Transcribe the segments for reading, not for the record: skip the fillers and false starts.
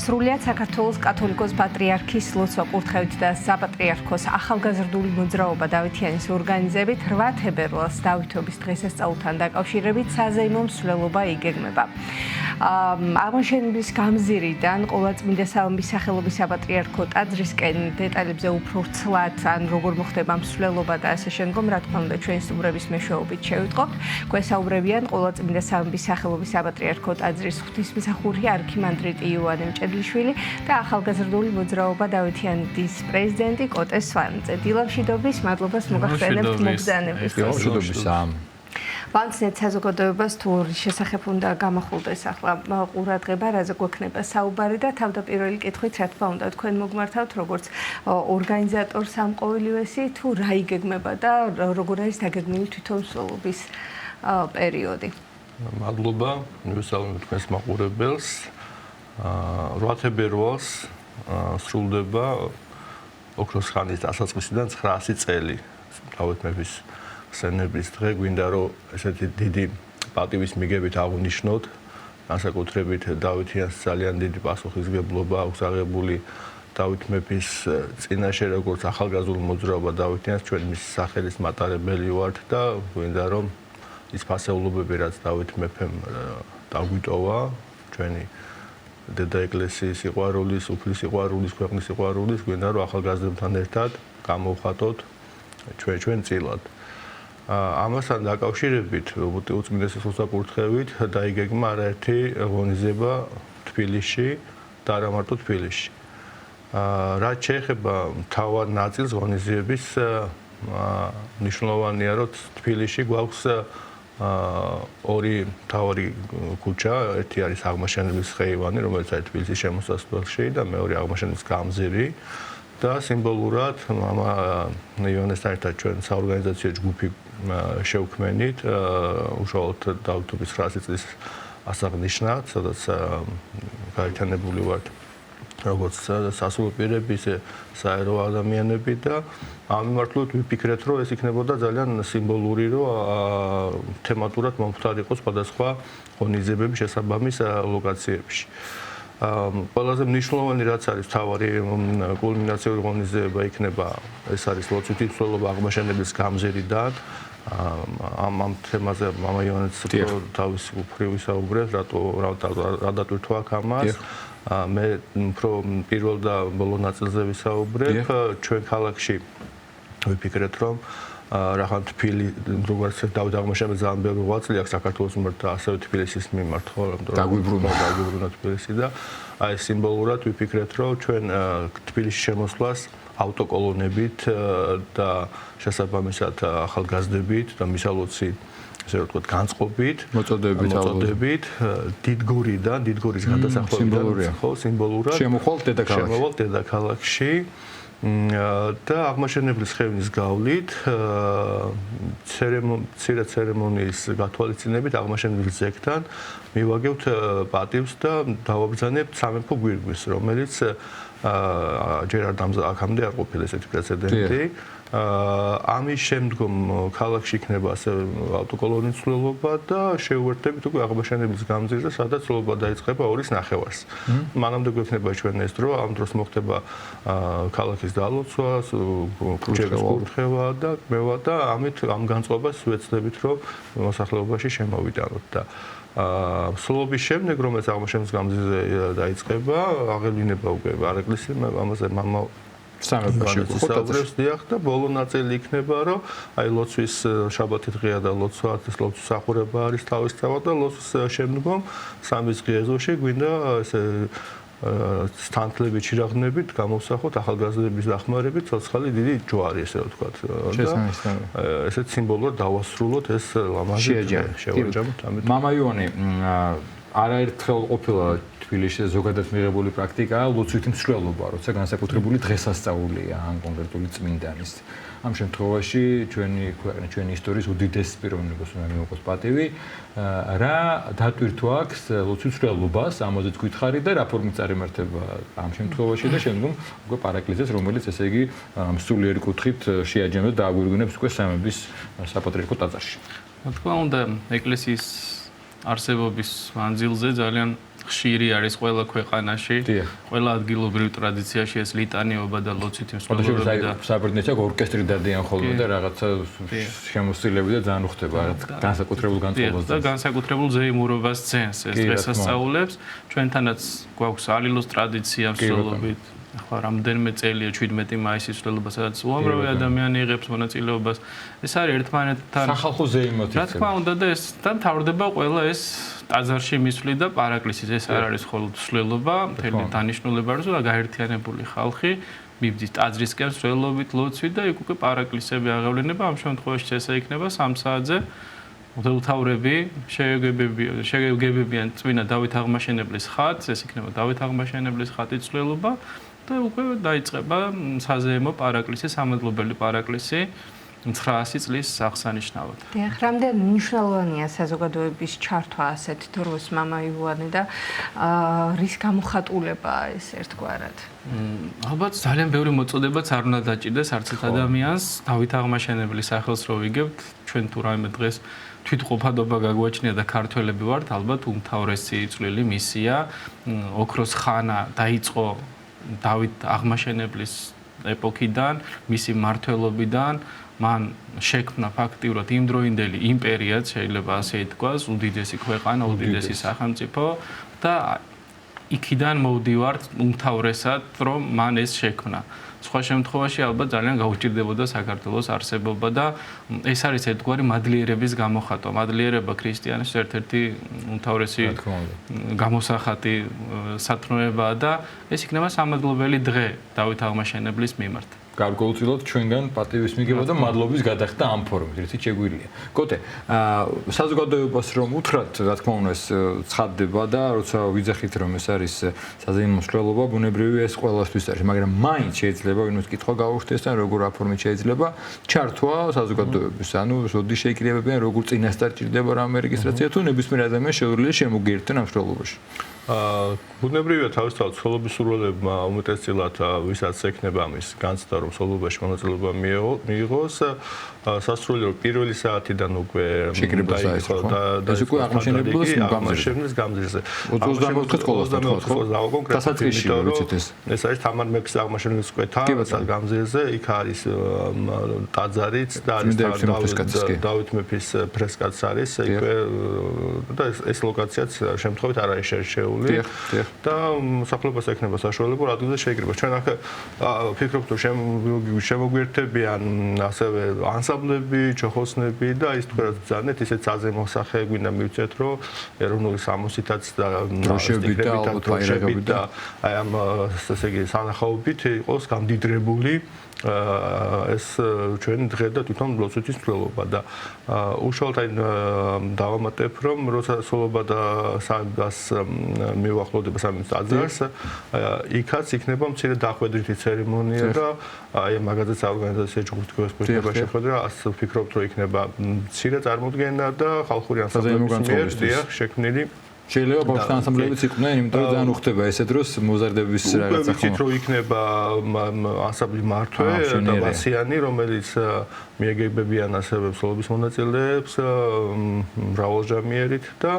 სრულიად საქართველოს კათოლიკოს პატრიარქის ლოცვა კურთხევით და საპატრიარქოს ახალგაზრდული მოძრაობა დავითიანის ორგანიზებით 8 თებერვალს დავითობის დღესასწაულთან დაკავშირებით საზეიმო მსვლელობა იგეგმება. აღმაშენებლის გამზირიდან ყოვლადწმინდა სამების სახელობის საპატრიარქო ტაძრისკენ დეტალებზე უფრო ცლად ან როგორ მოხდება მსვლელობა და ასე შემდგომ, რა თქმა უნდა, ჩვენი სტუმრების მეშვეობით შევიტყობთ. გვესაუბრებიან ყოვლადწმინდა სამების სახელობის საპატრიარქო ტაძრის ღვთისმსახური არქიმანდრიტი იოანე მჭედლიშვილი და ახალგაზრდული მოძრაობა დავითიანის პრეზიდენტი კოტე სვანიძე. დილამშვიდობის, მადლობას მოგახსენებთ მოგზაურობის. ვამცნეთ საზოგადოებას თუ შესახებ უნდა გამახვილდეს ახლა ყურადღება, რაზე გვექნება საუბარი და თავდაპირველი კითხვით, რა თქმა უნდა, თქვენ მოგმართავთ როგორც ორგანიზატორს ამ ყოველივესი, თუ რა იგეგმება და როგორ არის დაგეგმილი თვითონ მსვლელობის პერიოდი. მადლობა, მივესალმებ თქვენს მაყურებელს. 8 თებერვალს სრულდება ოქროს ხანის დასაწყისიდან 900 წელი დავით მეფის ხსენების დღე. გვინდა რომ ესეთი დიდი პატივის მიგებით აღვნიშნოთ, განსაკუთრებით დავითიანს ძალიან დიდი პასუხისმგებლობა აქვს აღებული დავით მეფის წინაშე, როგორც ახალგაზრდული მოძრაობა დავითიანს, ჩვენ მის სახელის მატარებელი ვართ და გვინდა რომ ის ფასეულობები, რაც დავით მეფემ დაგვიტოვა, ჩვენი დედა ეკლესიის სიყვარულის, უფლის სიყვარულის, ქვეყნის სიყვარულის, გვინდა რომ ახალგაზრდებთან ერთად გამოვხატოთ ჩვენ წილად. ამასთან დაკავშირებით, უწმინდესი სულსაკურთხევით დაიგეგმა არაერთი ღონისძიება თბილისში და არა მარტო თბილისში. რაც შეეხება მთავარ ნაწილს ღონისძიების, მნიშვნელოვანია, რომ თბილისში გვაქვს ორი მთავარი ქუჩა, ერთი არის აღმაშენებლის ხეივანი, რომელიც არის თბილისის შემოსასვლელში და მეორე აღმაშენებლის გამზირი და სიმბოლურად მამა იონესთან ერთად ჩვენ საორგანიზაციო ჯგუფი შევქმენით უშუალოდ დავითობის 900 წლის ასაღნიშნად, სადაც გაერთიანებული ვართ როგორც სასულიერო პირები, ისე საერო ადამიანები და ამ მიმართულებით ვიფიქრეთ, რომ ეს იქნებოდა ძალიან სიმბოლური, რომ თემატურად მომხდარიყო სხვადასხვა ღონისძიებების შესაბამის ლოკაციებში. ყველაზე მნიშვნელოვანი რაც არის თავარი კულმინაციური ღონისძიება იქნება, ეს არის ლოცვითი მსვლელობა აღმაშენებლის გამზირიდან. ამ თემაზე მამა იონეც თავის უფრო ვისაუბრეთ, რა დატვირთვა აქ ამას. მე უფრო პირველ და ბოლო ნაწილზე ვისაუბრებ. ჩვენ ქალაქში ვიფიქრეთ, რომ რახან თბილი, როგორც დავით აღმაშენებელს ძალიან ბევრი ღვაწლი აქვს საქართველოს მიმართ და ასევე თბილისის მიმართ, ხო, დაგვიბრუნა თბილისი და აი სიმბოლურად ვიფიქრეთ, რომ ჩვენ თბილისში შემოსვლას ავტოკოლონებით და შესაბამისად ახალგაზრდებით და მისალოცი ესე რომ ვთქვათ, განწყობით, მოწოდებით, დიდგორიდან, დიდგორის გადასახლებიდან, ხო, სიმბოლურად შემოვალ დედაქალაქში და აღმაშენებლის ხევნის გავლით ცერემონიის გათვალისწინებით აღმაშენებლის ზეგთან მივაგებთ პატივს და დავაბრძანებთ სამეფო გვირგვინს, რომელიც ჯერ აქამდე არ ყოფილა ესეთი პრეცედენტი. ამის შემდგომ ქალაქში იქნება ასევე ავტოკოლონის ცვლილობა და შევუერთდებით უკვე აღმაშენებლის გამზირზე, სადაც ცვლილობა დაიწყება 2:30-ს. მანამდე გვექნება ჩვენ ეს დრო, ამ დროს მოხდება ქალაქის დალოცვა, ქუჩების კურთხევა და კმევა და ამით ამ განწყობას ვეცდებით, რომ მოსახლეობაში შემოვიდანოთ და სულობის შემდეგ, რომელიც აღმაშენებლის გამზირზე დაიწყება, აღევლინება უკვე არეკლესია, ამაზე მამა სამეფოში ხოთაძრებს დიახ და ბოლო ნაწილი იქნება, რომ აი ლოცვის შაბათი დღეა და ლოცვის სახურება არის თავისთავად და ლოცვის შემდგომ სამის ღიეზოში გვინდა ესე სტანთლებით, შირაღნებით გამოვსახოთ ახალგაზრდების დახმარებით ცოცხალი დიდი ჯვარი, ესე რომ ვთქვათ. ესეთ სიმბოლურად დავასრულოთ ეს ლამაზი შევაჯამოთ ამით. მამა იონი არაერთხელ ყოფილა თბილისში ზოგადად მიღებული პრაქტიკაა ლოცვითი მსვლელობა, როცა განსაკუთრებული დღესასწაულია ან კონკრეტული წმინდანის. ამ შემთხვევაში ჩვენი ქვეყნის, ჩვენი ისტორიის უდიდესი პიროვნებას უნდა მიუღოს პატივი. რა დატვირთვა აქვს ლოცვის მსვლელობას, ამაზეც გვითხარი და რა ფორმით წარიმართება ამ შემთხვევაში და შემდგომ უკვე პარაკლიზეს, რომელიც ესე იგი სულიერი კუთხით შეაჯამებს და აგვირგვინებს უკვე სამების საპატრიარქო ტაძარში. რა თქმა უნდა, ეკლესიის არსებობის მანძილზე ძალიან ხშირი არის ყველა ქვეყანაში, ყველა ადგილობრივ ტრადიციაში ეს ლიტანიობა და ლოცვითი მსვლელობები და საბერძნეთში ორკესტრი დადიან ხოლმე და რაღაცა შემოსილები და ძალიან უხდება განსაკუთრებულ განწყობას და განსაკუთრებულ ზეიმურობას ძენს ეს დღესასწაულებს. ჩვენთანაც გვაქვს ალილოს ტრადიცია მსვლელობით. ახლა რამდენიმე წელია 17 მაისის მსვლელობა, სადაც უამრავი ადამიანი იღებს მონაწილეობას. ეს არის ერთმანეთთან სახალხო ზეიმოთი. რა თქმა უნდა და ეს და მთავრდება ყველა ეს ტაძარში მისვლი და პარაკლისის ეს არ არის მხოლოდ მსვლელობა, მთელი დანიშნულება არის და გაერთიანებული ხალხი მიბდის ტაძრისკენ მსვლელობით, ლოცვით და იქ უკვე პარაკლისები აღევლინება. ამ შემთხვევაში ესე იქნება 3 საათზე მღვდელმთავრები შეგებებიან წმინდა დავით აღმაშენებლის ხატს, ეს იქნება დავით აღმაშენებლის ხატის მსვლელობა და უკვე დაიწყება საზეიმო პარაკლისი, სამადლობელი პარაკლისი 900 წლის აღსანიშნავად. დიახ, რამდენ მნიშვნელოვანია საზოგადოების ჩართვა ასეთ დროს მამა ივანე და რის გამოხატულება ეს ერთგვარად? ალბათ ძალიან ბევრი მოწოდებაც არ უნდა დაჭირდეს არც ერთ ადამიანს დავით აღმაშენებლის სახელს რო ვიგებთ, ჩვენ თუ რაიმე დღეს თვითყოფადობა გაგვაჩნია და ქართველები ვართ, ალბათ უმთავრესი წვლილი მისია ოქროს ხანა დაიწყო დავით აღმაშენებლის ეპოქიდან, მისი მმართველობიდან, მან შექმნა ფაქტიურად იმდროინდელი იმპერიაც, შეიძლება ასე ითქვას, უდიდესი ქვეყანა, უდიდესი სახელმწიფო და იქიდან მოვდივართ უმთავრესად, რომ მან ეს შექმნა. სხვა შემთხვევაში ალბათ ძალიან გაუჭირდებოდა საქართველოს არსებობა და ეს არის ერთგვარი მადლიერების გამოხატვა. მადლიერება ქრისტიანის ერთ-ერთი უმთავრესი გამოსახატი სათნოებაა და ეს იქნება სამადლობელი დღე დავით აღმაშენებლის მიმართ. გარკვეულწილად ჩვენგან პატივის მიგება და მადლობის გადახდა ამ ფორმით, რითიც შეგვიძლია. კოტე, საზოგადოებას რომ უთხრათ, რა თქმა უნდა, ეს ცხადდება და როცა ვიძახით რომ ეს არის საზეიმო მსვლელობა, ბუნებრივია ეს ყველასთვის არის, მაგრამ მაინც შეიძლება ვინმეს კითხვა გაუხდეს და როგორ აფორმით შეიძლება ჩართვა საზოგადოების, ანუ როდი შეიკრიბებიან, როგორ წინასწარ ჭირდება რამე რეგისტრაცია თუ ნებისმიერ ადამიანს შეუძლია შემოგიერთონ ამ მსვლელობაში. ბუნებრივია თავისთავად მსვლელობის სურვილებმა უმეტესწილად ვისაც ექნება ამის განცდა რომ მსვლელობაში მონაწილეობა მიიღოს სასრულიო პირველი საათიდან უკვე დაიწყო და ეს უკვე აღმაშენებლის გამზირზე 24 ყოლასთან დასაწყისში ვიცით ეს არის თამარ მეფის აღმაშენებლის კვეთა გამზირზე იქ არის ტაძარიც და არის დავით მეფის ფრესკაც არის იქვე და ეს ლოკაციაც შემთხვევით არ არის შერჩეული და მსახურებას ექნება საშუალება ადგილზე შეიკრიბოს. ჩვენ აქ ფიქრობთ რომ შემოგვიერთებიან ასევე ანსამბლები, ჩოხოსნები და ის თქვა ძალიან ისეთ საზეიმო სახე გვინდა მივცეთ რომ ეროვნული სამოსითაც და დროშებით და აი ამ ესე იგი სანახაობით იყოს გამდიდრებული ეს ჩვენ დღე და თვითონ ლოცვითის მსვლელობა და უშუალოდ აი დავამატებ რომ როცა სულობა და სამებას მივახლოვდება სამის ტაძარს იქაც იქნება მცირე დახვედრითი ცერემონია და აი მაგაზე საორგანიზაციო ჯგუფის პროექტება შეხვედრა ასე ვფიქრობთ რომ იქნება მცირე წარმოდგენა და ხალხური ანსამბლების მიერ შექმნილი შეიძლება ბავშვთა ანსამბლებიც იყვნენ, იმიტომ რომ ძალიან უხდება ესე დროს მოზარდების რაღაცა ხომ. ვიცით რომ იქნება ანსამბლი მართვე და ვასიანი, რომელიც მიეგებებიან ასევე მსვლელობის მონაწილეებს მრავალჟამიერით და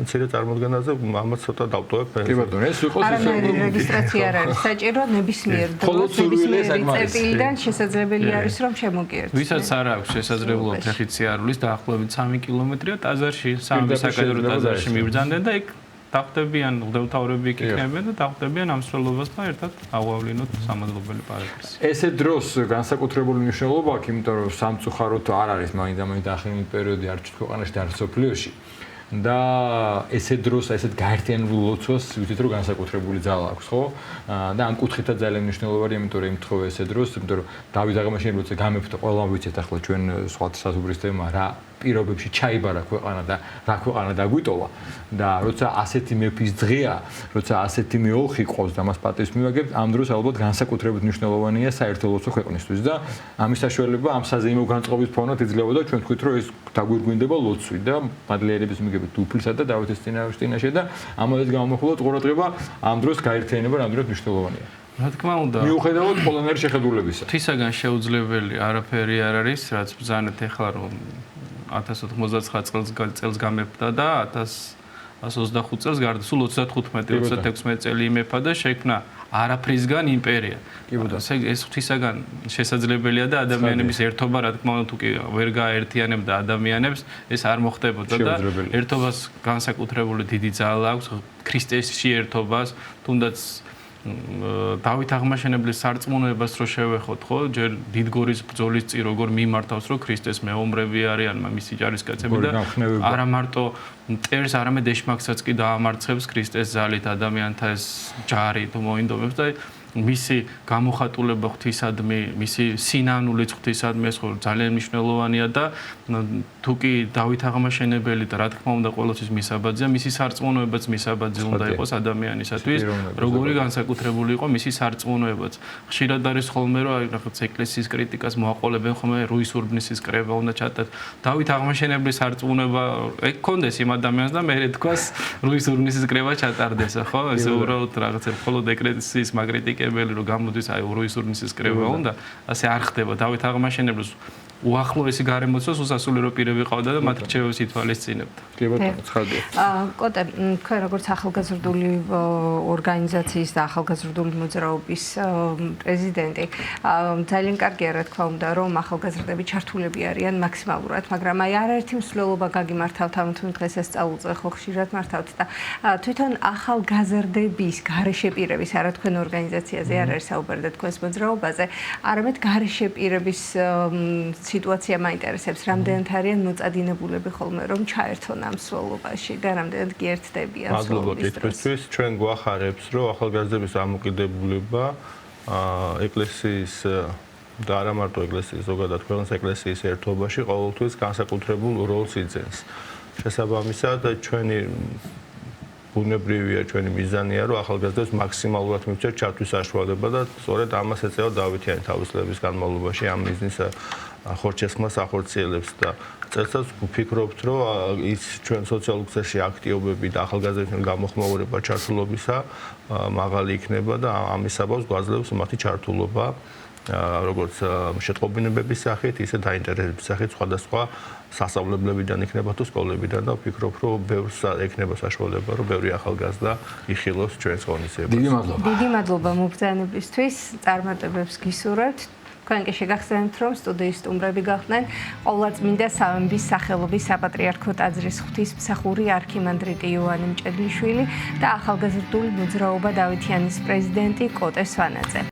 მცირე წარმოდგენაზე ამას ცოტა დავტოვებ. კი ბატონო, ეს იყოს ესე რეგისტრაცია არ არის საჭირო ნებისმიერ დროს წერტილიდან შესაძლებელი არის რომ შემოგიერთოს. ვისაც არ აქვს შესაძლებლობა ფეხით სიარულის დაახლოებით 3 კილომეტრია ტაძარში, სამი საკადრო ტაძარში მიბრძანდნენ და იქ დახვდებიან მღვდელმთავრები იქ იქნებიან და დახვდებიან ამ მსვლელობასთან ერთად აღვავლინოთ სამადლობელი პარაკლისი. ესე დროს განსაკუთრებული მნიშვნელობა აქვს, იმიტომ რომ სამწუხაროდ არ არის მაინდა ახალი პერიოდი არც ქვეყანაში და არც სოფლიოში. და ესე დროს ესეთ გაერთიანებულ ლოცვას ვიცით რომ განსაკუთრებული ძალა აქვს, ხო? და ამ კუთხითაც ძალიან მნიშვნელოვანია, იმიტომ რომ ემთხოვე ესე დროს, იმიტომ რომ დავით აღმაშენებლის გამეფთა ყველა ვიცით ახლა ჩვენ სხვა საზღვრის თემა რა პირობებში ჩაიბარა ქვეყანა და რა ქვეყანა დაგვიტოვა და როცა ასეთი მეფის დღეა, როცა ასეთი მეოხი ყავს და მას პატივს მივაგებთ, ამ დროს ალბათ განსაკუთრებით მნიშვნელოვანია საერთო ლოცვა ქვეყნისთვის და ამის საშუალება ამ საზეიმო განწყობის ფონად იძლევა და ჩვენ ვთქვით რომ ეს დაგვირგვინდება ლოცვით და მადლიერების მიგებით უფლისა და დავითის წინაშე და ამაზე გამომხვილოთ ყურადღება ამ დროს გაერთიანება რამდენად მნიშვნელოვანია. რა თქმა უნდა, მიუხედავად პოლონური შეხედულებისა. თვისაგან შეუძლებელი არაფერი არ არის, რაც ბრძანეთ ახლა რომ 1099 წელს გამეფდა და 125 წელს გარდა, სულ 35-36 წელი იმეფა და შექმნა არაფრისგან იმპერია. ეს ღვთისაგან შესაძლებელია და ადამიანების ერთობა, რა თქმა უნდა, თუ კი ვერ გააერთიანებდა ადამიანებს, ეს არ მოხდებოდა და ერთობას განსაკუთრებული დიდი ძალა აქვს ქრისტესში ერთობას, თუნდაც დავით აღმაშენებლის სარწმუნოებას რო შევეხოთ, ხო, ჯერ დიდგორის ბრძოლის წინ როგორ მიმართავს, რომ ქრისტეს მეომრები არიან, მისი ჯარისკაცები და არა მარტო მტერს, არამედ ეშმაკსაც კი დაამარცხებს ქრისტეს ძალით ადამიანთა ეს ჯარი თუ მოინდომებს და მისი გამოხატულება ღვთისადმი, მისი სინანულიც ღვთისადმი ეს ხო ძალიან მნიშვნელოვანია და თუ კი დავით აღმაშენებელი და რა თქმა უნდა ყოველთვის მისაბაძია, მისი სარწმუნოებაც მისაბაძი უნდა იყოს ადამიანისათვის, როგორი განსაკუთრებული იყო მისი სარწმუნოებაც. ხშირად არის ხოლმე რომ რაღაც ეკლესიის კრიტიკას მოაყოლებენ ხოლმე რუის ურბნისის კრება უნდა ჩატარდეს. დავით აღმაშენებლის სარწმუნება ეგ კონდეს იმ ადამიანს და მე თქვას რუის ურბნისის კრება ჩატარდეს, ხო? ეს უბრალოდ რაღაცა მხოლოდ ეკლესიის მაგრიტიკა რომ გამოდის აი რუის ურბნისის კრება უნდა ასე არ ხდება დავით აღმაშენებლის უახლოესი გარემოცვას უსასულიერო პირები ყავდა და მათ რჩევებს ითვალისწინებდა. კი ბატონო, ცხადია. კოტე, თქვენ როგორც ახალგაზრდული ორგანიზაციის და ახალგაზრდული მოძრაობის პრეზიდენტი, ძალიან კარგია რა თქმა უნდა, რომ ახალგაზრდები ჩართულები არიან მაქსიმალურად, მაგრამ აი არაერთი მსვლელობა გაგიმართავთ, ანუ თუ დღეს ეს სწავლულწლე ხო ხშირად მართავთ და თვითონ ახალგაზრდების გარეშეპირების არა თქვენ ორგანიზაციაზე არ არის საუბარი და თქვენს მოძრაობაზე, არამედ გარეშეპირების სიტუაცია მაინტერესებს, რამდენად არიან მოწადინებულები ხოლმე რომ ჩაერთონ ამ მსვლელობაში და რამდენად კი ერთდებიან მსვლელობის დროს. მადლობა ჩვენ გვახარებს, რომ ახალგაზრდების ამოკიდებულება ეკლესიის და არა მარტო ეკლესიის, ზოგადად ქვეყნის ეკლესიის ერთობაში ყოველთვის განსაკუთრებულ როლს იძენს. შესაბამისად, ჩვენი ბუნებრივია, ჩვენი მიზანია, რომ ახალგაზრდებს მაქსიმალურად მივცეთ ჩართვის საშუალება და სწორედ ამას ეწევა დავითიანი თავისუფლების განმავლობაში ამ მიზნის ხორჩესხმას ახორციელებს და წელსაც ვფიქრობთ, რომ ის ჩვენ სოციალურ ქსელში აქტიობები და ახალგაზრდების გამოხმაურება ჩართულობისა მაღალი იქნება და ამის საბაბს გვაძლევს მათი ჩართულობა როგორც შეტყობინებების სახით, ისე დაინტერესების სახით სხვადასხვა სასწავლებლებიდან იქნება თუ სკოლებიდან და ვფიქრობ, რომ ბევრს ექნება საშუალება, რომ ბევრი ახალგაზრდა იხილოს ჩვენს ღონისძიებას. დიდი მადლობა. დიდი მადლობა მობრძანებისთვის, წარმატებებს გისურვებთ. თქვენ კი შეგახსენებთ, რომ სტუდიის სტუმრები გახდნენ ყოვლადწმინდა სამების სახელობის საპატრიარქო ტაძრის ღვთისმსახური არქიმანდრიტი იოანე მჭედლიშვილი და ახალგაზრდული მოძრაობა დავითიანის პრეზიდენტი კოტე სვანაძე.